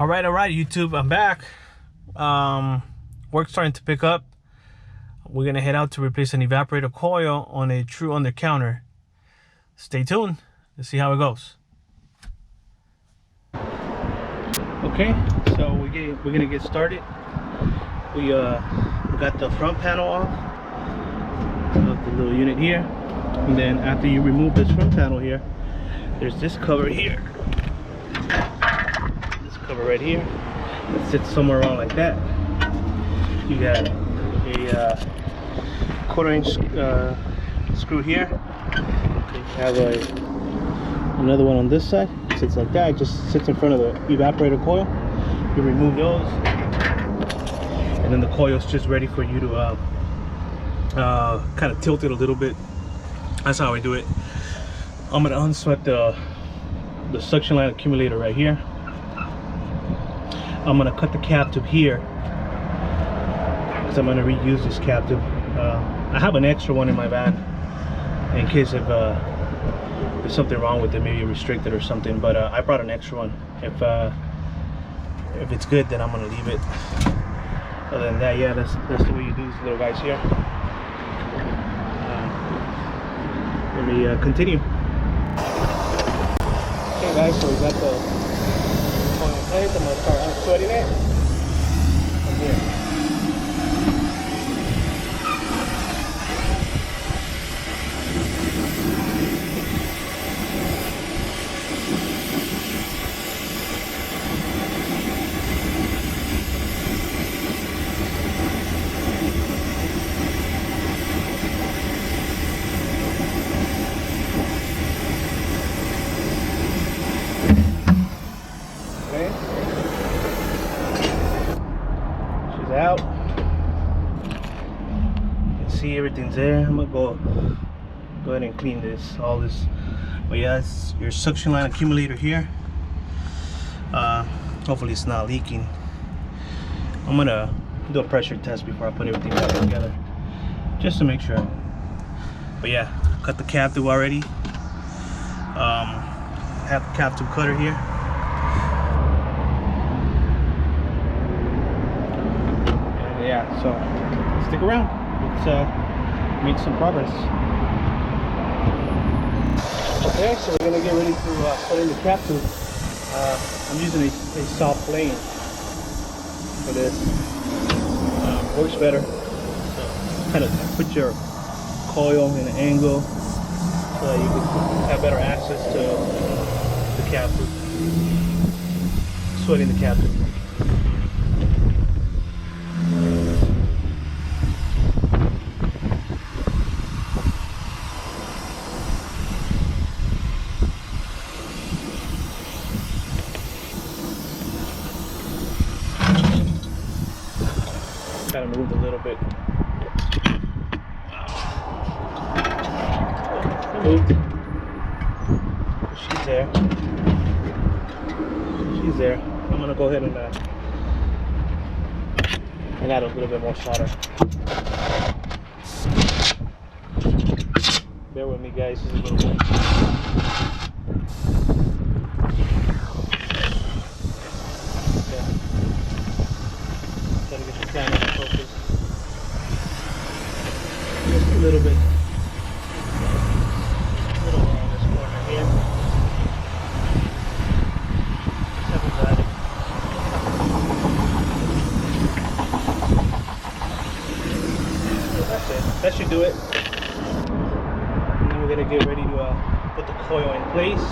All right, YouTube, I'm back. Work's starting to pick up. We're gonna head out to replace an evaporator coil on a true undercounter. Stay tuned. Let's see how it goes. Okay, so we're gonna get started. We got the front panel off of the little unit here, and then after you remove this front panel here, there's this cover here. Cover right here. It sits somewhere around like that. You got a 1/4 inch screw here. You have another one on this side. It sits like that. It just sits in front of the evaporator coil. You remove those, and then the coil is just ready for you to kind of tilt it a little bit. That's how I do it. I'm gonna unsweat the suction line accumulator right here. I'm gonna cut the cap tube here because I'm gonna reuse this cap tube. I have an extra one in my van in case if there's something wrong with it, maybe restricted or something. But I brought an extra one. If it's good, then I'm gonna leave it. Other than that, yeah, that's the way you do these little guys here. Let me continue. Okay, guys, so we got the I'm going to start unsweating it from here. Out. You can see everything's there. I'm gonna go ahead and clean all this. But yeah, it's your suction line accumulator here. Hopefully it's not leaking. I'm gonna do a pressure test before I put everything back together, just to make sure. But yeah, cut the cap tube already. Have the cap tube cutter here. Yeah, so stick around. Let's make some progress. Okay, so we're gonna get ready to put in the cap tube. I'm using a soft plane for this. Works better. So kind of put your coil in an angle so that you can have better access to the cap tube. Sweating the cap tube. Kind of moved a little bit. Moved. She's there. She's there. I'm gonna go ahead and add a little bit more solder. Bear with me, guys. This is a little bit. Just a little bit. A little more on this corner here. Just haven't got it. So that's it. That should do it. And then we're gonna get ready to put the coil in place.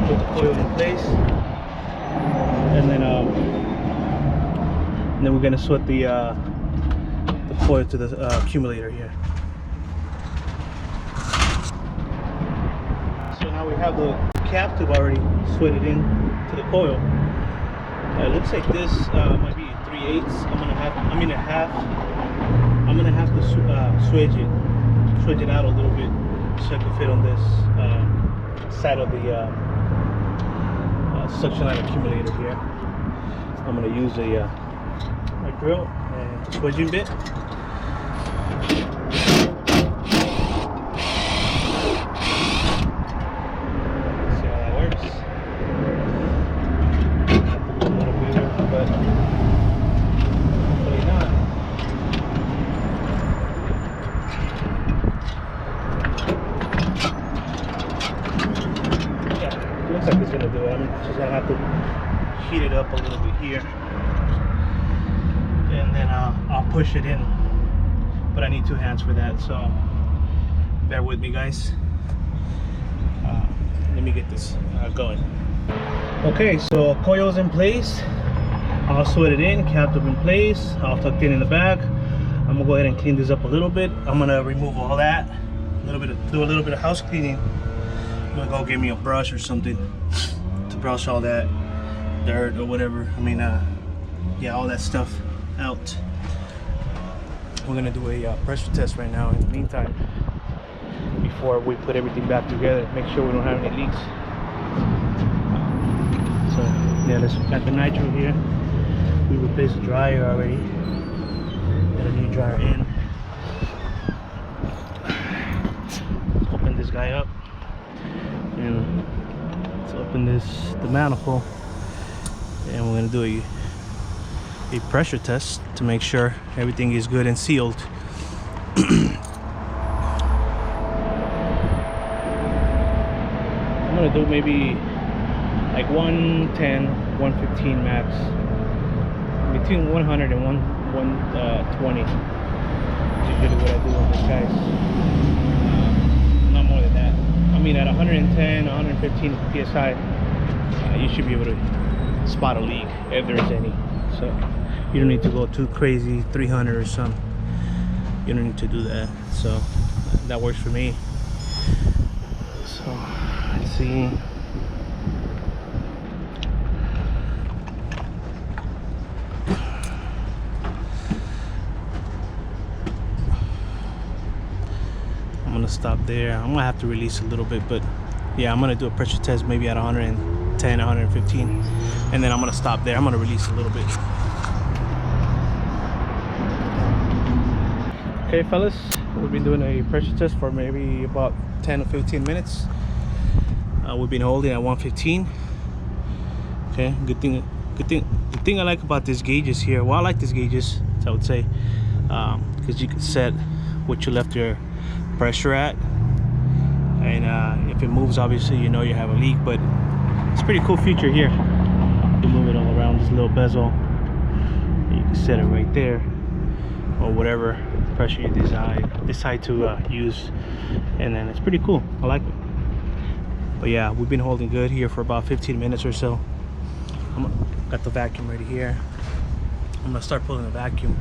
Put the coil in place. And then we're gonna sweat the coil to the accumulator here. So now we have the cap tube already sweated in to the coil. It looks like this might be 3/8. I'm gonna have to swedge it out a little bit so it can fit on this side of the suction line accumulator here. I'm going to use a drill and swedging bit. See how that works. looks like it's gonna do it. I'm just gonna have to heat it up a little bit here, and then I'll push it in. But I need 2 hands for that, so bear with me, guys. Let me get this going. Okay, so coil's in place. I'll sweat it in, capped up in place, all tucked in the back. I'm gonna go ahead and clean this up a little bit. I'm gonna remove all that, do a little bit of house cleaning. I'm gonna go get me a brush or something to brush all that dirt or whatever. I mean, yeah, all that stuff out. We're gonna do a pressure test right now in the meantime, before we put everything back together, make sure we don't have any leaks. So yeah, let's got the nitro here. We replaced the dryer already. Got a new dryer in. Let's open this guy up, and let's open the manifold, and we're gonna do a pressure test to make sure everything is good and sealed. I'm gonna do maybe like 110, 115 max, between 100 and 120. That's usually what I do on this, guys. Not more than that. I mean, at 110, 115 psi, you should be able to spot a leak if there is any. So you don't need to go too crazy, 300 or something. You don't need to do that. So that works for me. So let's see. I'm gonna stop there. I'm gonna have to release a little bit, but yeah, I'm gonna do a pressure test maybe at 110, 115, and then I'm gonna stop there. I'm gonna release a little bit. Okay, fellas, we've been doing a pressure test for maybe about 10 or 15 minutes. We've been holding at 115. Okay, good thing. The thing I like about these gauges here, well, I like these gauges, I would say, because you can set what you left your pressure at, and if it moves, obviously you know you have a leak. But it's a pretty cool feature here. You move it all around this little bezel, you can set it right there, or whatever pressure you decide to use, and then it's pretty cool. I like it. But yeah, we've been holding good here for about 15 minutes or so. Got the vacuum ready here. I'm gonna start pulling the vacuum.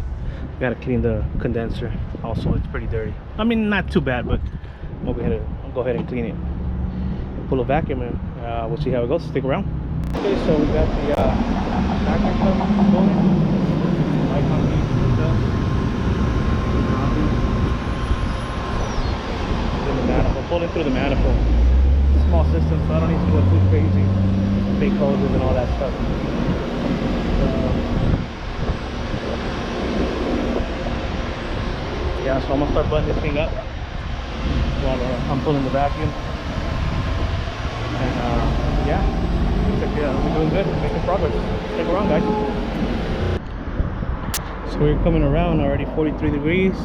Gotta clean the condenser also. It's pretty dirty. I mean, not too bad, but I'll go ahead and clean it. Pull a vacuum, and we'll see how it goes. Stick around. Okay, so we got the vacuum pump going. Pulling through the manifold. Small system, so I don't need to go too crazy. Big hoses and all that stuff. Yeah, so I'm gonna start buttoning this thing up while I'm pulling the vacuum. And yeah, looks like we're doing good. We're making progress. Stick around, guys. So we're coming around already. 43 degrees.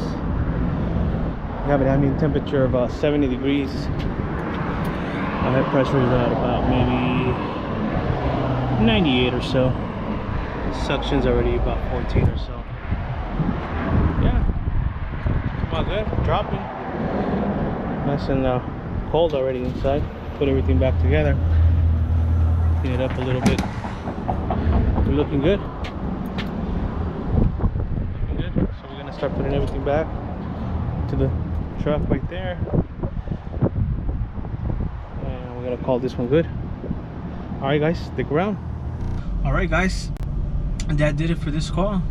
We have an ambient temperature of 70 degrees. Our head pressure is at about maybe 98 or so. Suction's already about 14 or so. Yeah, come on, good. Dropping. Nice and cold already inside. Put everything back together. Clean it up a little bit. We're looking good. Looking good. So we're gonna start putting everything back to the truck right there, and we're gonna call this one good. All right, guys, stick around. All right, guys, and that did it for this call.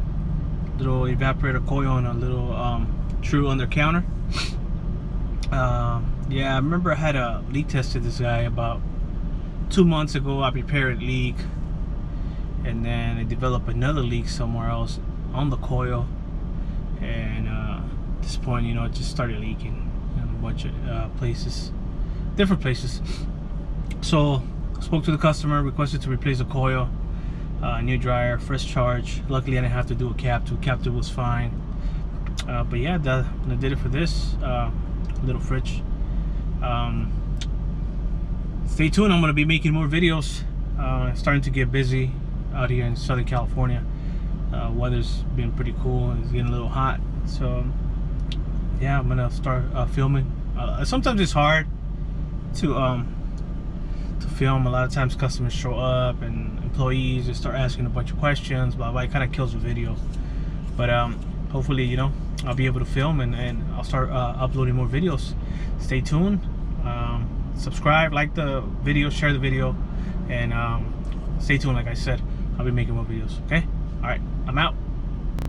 Little evaporator coil and a little true Undercounter. Yeah, I remember I had a leak tested this guy about 2 months ago. I repaired a leak, and then I developed another leak somewhere else on the coil, and at this point, you know, it just started leaking in a bunch of places, different places. So I spoke to the customer, requested to replace the coil, new dryer, fresh charge. Luckily I didn't have to do a cap to. Cap to was fine. But yeah, that did it for this little fridge. stay tuned. I'm gonna be making more videos. Starting to get busy out here in Southern California. Weather's been pretty cool. It's getting a little hot, so yeah, I'm gonna start filming. Sometimes it's hard to film. A lot of times customers show up and employees just start asking a bunch of questions, blah blah. It kind of kills the video, but hopefully, you know, I'll be able to film and I'll start uploading more videos. Stay tuned. Subscribe, like the video, share the video, and stay tuned. Like I said, I'll be making more videos. Okay, all right, I'm out.